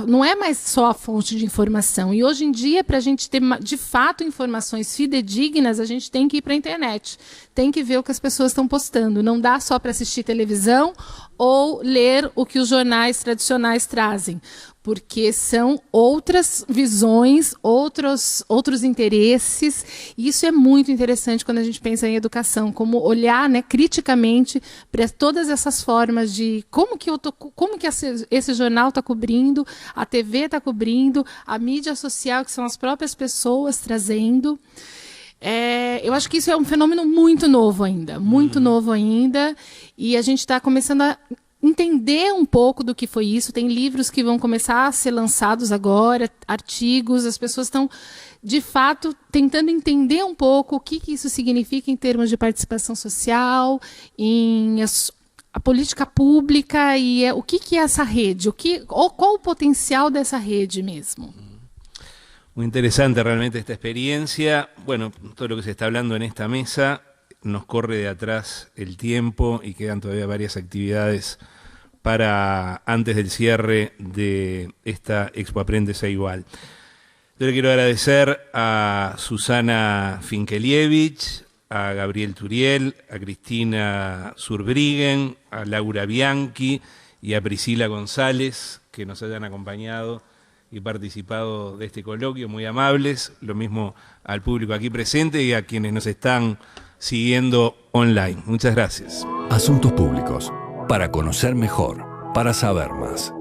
Não é mais só a fonte de informação. E hoje em dia, para a gente ter, de fato, informações fidedignas, a gente tem que ir para a internet. Tem que ver o que as pessoas estão postando. Não dá só para assistir televisão ou ler o que os jornais tradicionais trazem, porque são outras visões, outros interesses, e isso é muito interessante quando a gente pensa em educação, como olhar, né, criticamente para todas essas formas de como que esse jornal está cobrindo, a TV está cobrindo, a mídia social, que são as próprias pessoas trazendo. Eu acho que isso é um fenômeno muito novo ainda, e a gente está começando entender um pouco do que foi isso. Tem livros que vão começar a ser lançados agora, artigos, as pessoas estão, de fato, tentando entender um pouco o que isso significa em termos de participação social, a política pública e o que é essa rede, qual o potencial dessa rede mesmo. Muy interesante realmente esta experiencia. Bueno, todo lo que se está hablando en esta mesa nos corre de atrás el tiempo y quedan todavía varias actividades para antes del cierre de esta Expo Aprende Ceibal. Yo le quiero agradecer a Susana Finkelievich, a Gabriel Turiel, a Cristina Zurbriggen, a Laura Bianchi y a Priscila González que nos hayan acompañado y participado de este coloquio, muy amables. Lo mismo al público aquí presente y a quienes nos están siguiendo online. Muchas gracias. Asuntos Públicos, para conocer mejor, para saber más.